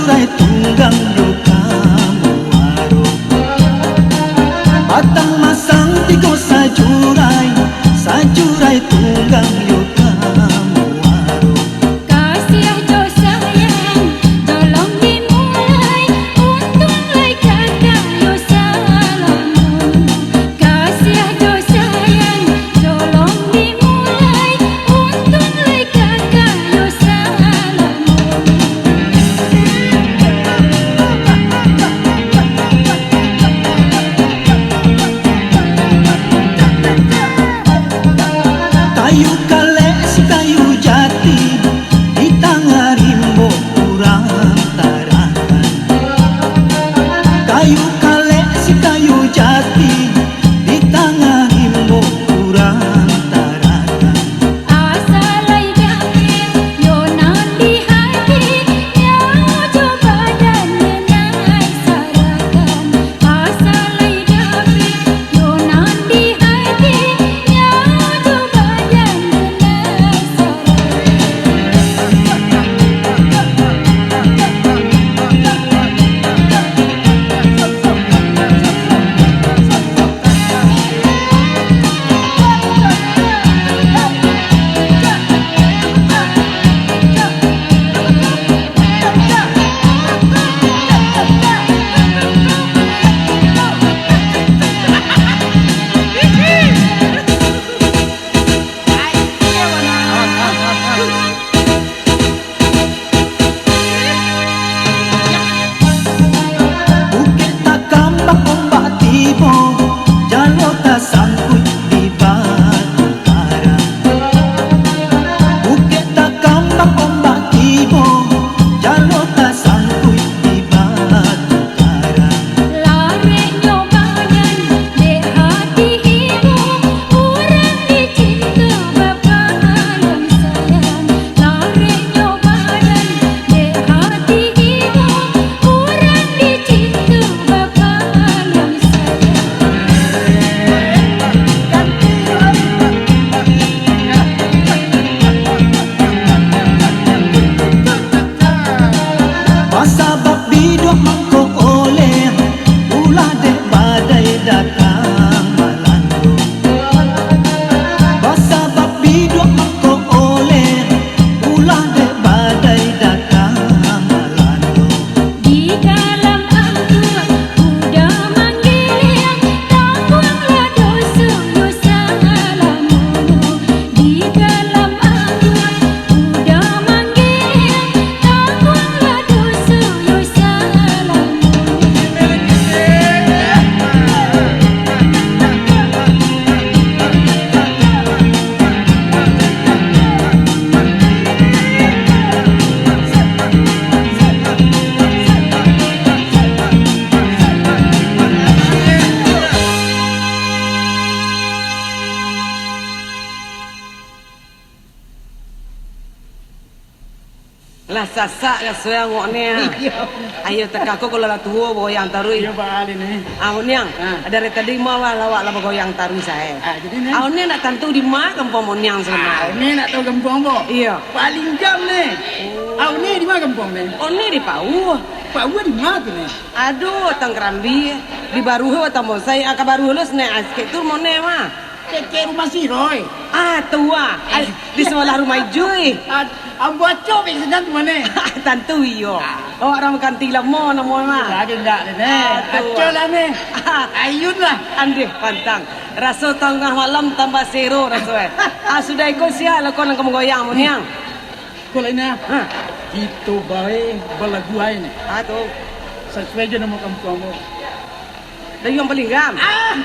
sajurai tunggang yo kamu waro batang masang tigo sajurai tunggang yo kamu waro kasih jo sayang tolong dimulai untung lai kakak yo salamun kasih jo sayang tolong dimulai untung lai kakak yo salamun kayu kale si kayu jati di tengah rimbo kurang tarakan kayu kale si kayu jati di tengah rimbo kurang tarakan asalai dapet yo nandi hati nyawa coba dan nyenai sarakan asalai dapet yo nandi hati nyawa coba dan nyenai bukit tak kambak ombak tibo jalo tak sangkut di batu karang bukit tak kambak ombak tibo jalo tak sangkut di batu karang lare nyobayan dek hati ibu urang dicinta bapak yang sayang lare nyobayan dek hati ibu urang dicinta bapak yang pasabak bidok mangko oleh ulah dek badai datang malando pasabak bidok mangko oleh ulah dek badai datang malando di dalam angkuh udah manggil tangguhlah dosa yo salamun di dalam angkuh udah manggil tangguhlah dosa yo salamun Lah sasak ya saya ngoknya. Ayo tekaku kalau la tua goyang tarui. Iya Pak Ali nih. Awnyang, dari tadi mau lawak la goyang tarui saya. Jadi nih. Awnya nak tentu di mana kampung monyang sana. Ini nak tahu kampung bo. Iya. Paling jam nih. Ini di mana kampung nih? Oh ni di Pau. Pak Ua di mana tuh nih? Aduh, tangkrambi di Baruho atau saya akak Baruho nek askek tu mone mah. Keke rumah si Roy. Ah, tua. Di sebelah rumah Joy. Buat cobek sedang mana? Tentu iyo. Oh, orang kanti lamo namo mah. Ada enggak nih? Acol lah nih. Ayun lah. Andeh pantang. Rasa tengah malam tambah seru rasa. Sudah ikut sial kau nang goyang monyang. Kalau ini itu baik belagu ini. Tuh. Sesuai je nama kamu. Dari yang paling gam.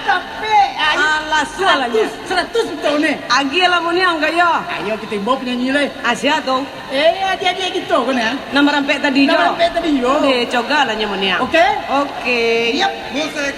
Tapi Alah sualanya. 100 betul nih. Agi lah monyang kaya. Ayo kita bawa penyanyi leh. Asia tu. Dia gitu kan ya? Nama rampek tadi jo. Nama rampek tadi jo. Deh, coga lah monyang. Oke? Oke. Yap. Musik.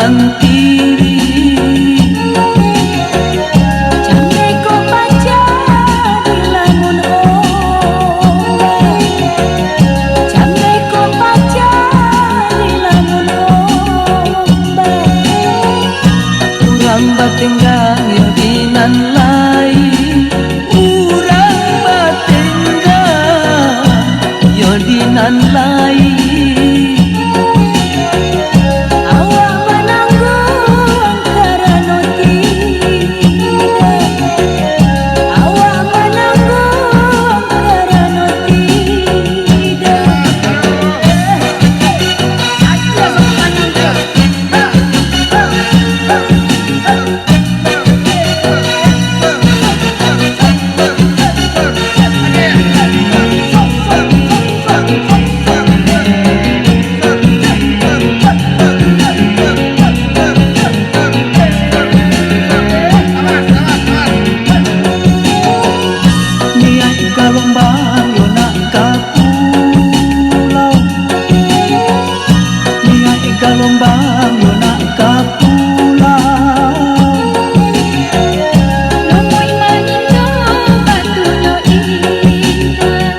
kanan kiri. Jangkei ko baca di lamun ombak. Jangkei ko baca di lamun ombak. Urang batenggang yo dinan lai. Urang batenggang yo dinan lai. Awak menanggung karena tidak. Awak menanggung karena tidak. Niat kalombang yo nak ka pulau. Niat kalombang yo nak ka pulau. Lumui mangingo batunya indah.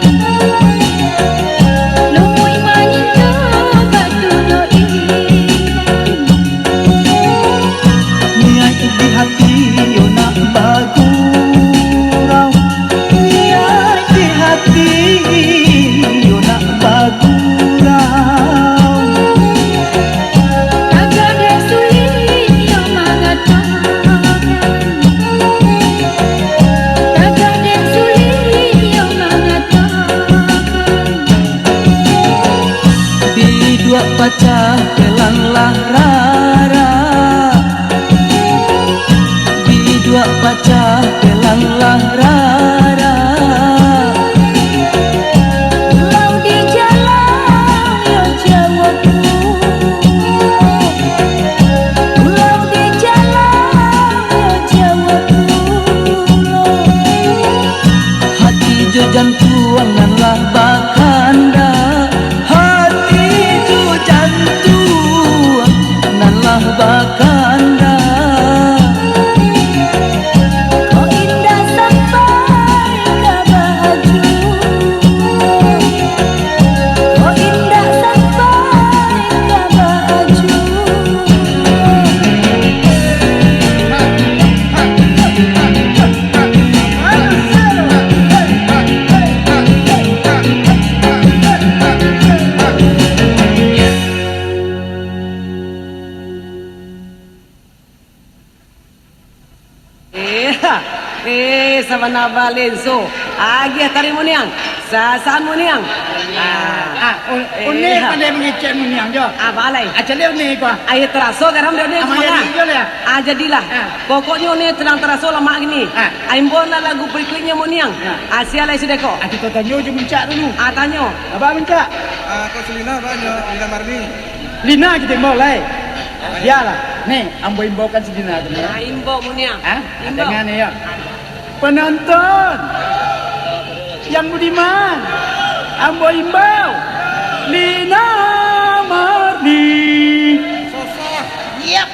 Lumui mangingo batunya indah. Niat di hati yo nak bagurau. Niat di hati yo nak bagurau. Agak sulit yo mengatakan. Agak sulit yo mengatakan. Di dua pacah pelanglah rara. Di dua pacah pelanglah rara. Pulau di jalan yo jawab pulau. Pulau di jalan yo jawab pulau. Hati jo jantuanganlah bakanda. Hati jo jantuanganlah bakanda. Kau indah sampai ke baju. Kau indah sampai ke baju. Sabana balenso. Agi tari muniang. Saan muniang. Unik pandai mengecek muniang jo. Balai. Aja ni gua. Ayat teraso garam dia ni Amaya semua. ni jo le. Jadilah. Pokoknya ni tenang teraso lama gini. Aimbona lagu berikutnya muniang. Asia lai sedeko. Kita tanya je mencak dulu. Tanyo. Abang mencak. Kau Selina banyak, Lina Marni. Lina kita mulai. Biarlah. Nih, ambo imbaukan si Lina tu. Imbo muniang. Imbo. Dengan ni ya. Penonton yang budiman, ambo imbau Lina Marni. Sosok. Yep.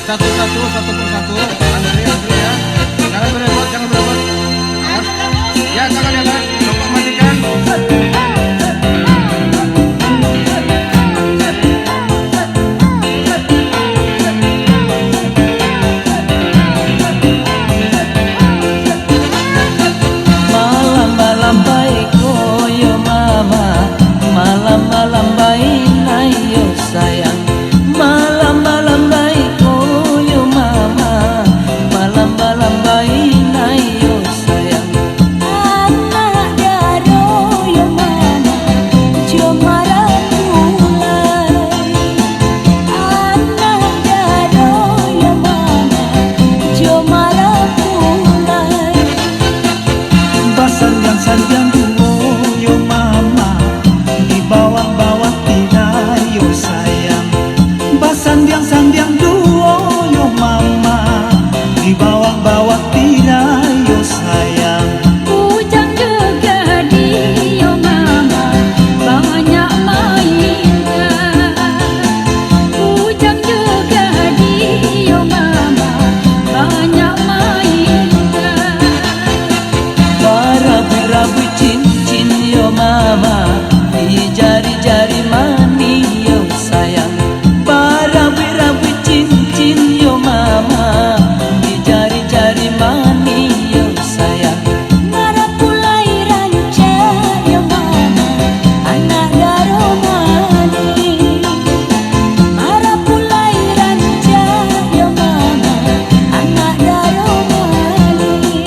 Satu persatu. Antri ya. Jangan berebut, jangan berebut. Ya, jangan ya, Mas. Coba matikan. Malam-malam baik koyo mama, malam-malam baik ayo sayang. Malam-malam baik koyo mama, malam-malam baik ayo sayang. Anak daro yo mama, cuma mulai. Anak daro yo mama, cuma mulai. Basanjang-sanjang duo yo mama, di bawah-bawah tirai yo sayang. Basanjang-sanjang duo yo mama, di bawah-bawah tirai yo sayang. Ujang juga dia mama, banyak mainan. Ujang juga dia mama, banyak mainan. Barabu-rabu cincin yo mama, di jari-jari mani yo sayang. Barabu-rabu cincin yo mama, di jari-jari mani yo sayang. Marapulai ranca yo mama, anak daro mani. Marapulai ranca yo mama, anak daro mani.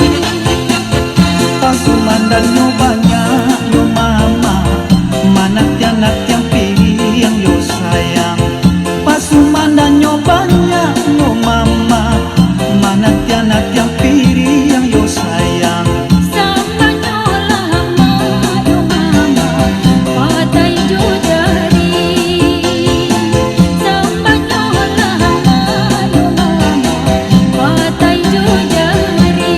Pasumandan yo banyak yo mama, manat yang pilih yang yo sayang. Pasumandan yo banyak yo mama, manat yang pilih yang yo sayang. Samanya lama yo mama, patai jo jari. Samanya lama yo mama, patai jo jari.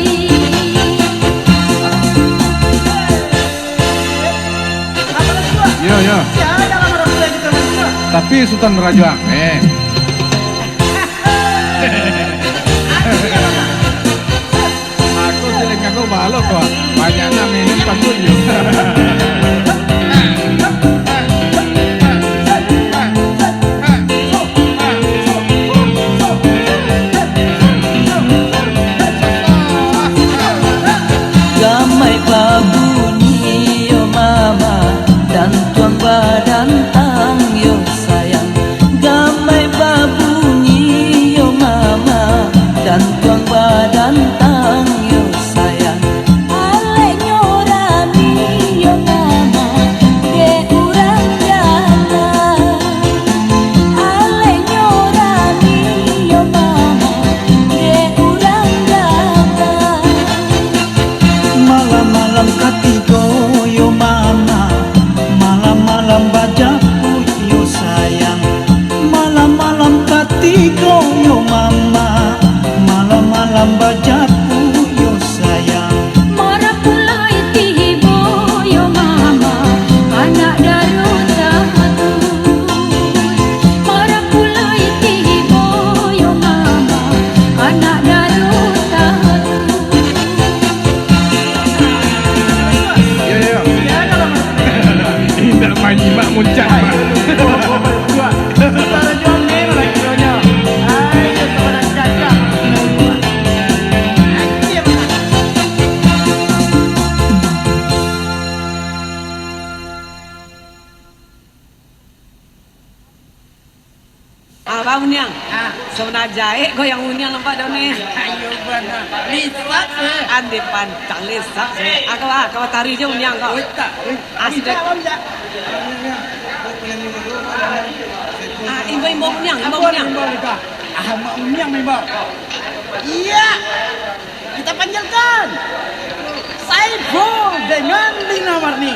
Yo, yo. Tapi Sultan Raja aku seling aku balok kok. Banyaknya minum patuju. Gamai bunyi yo mama, dan tuang badan tang yo sayang. Gamai bunyi yo mama, dan tuang badan tang yo sayang. Ale nyorami yo mama, de urang jalan. Ale nyorami yo mama, jahe goyang uniang nampak dah ni. Ayo bana. Lipat Ande pancang lesak. Kau tari je uniang kau. tak. Asli. Apa bisa? Imbo uniang, imbo Apa uniang. Membawa mereka? Mak Unyang membawa. Iya. Kita panggilkan. Saiful dengan Lina Warni.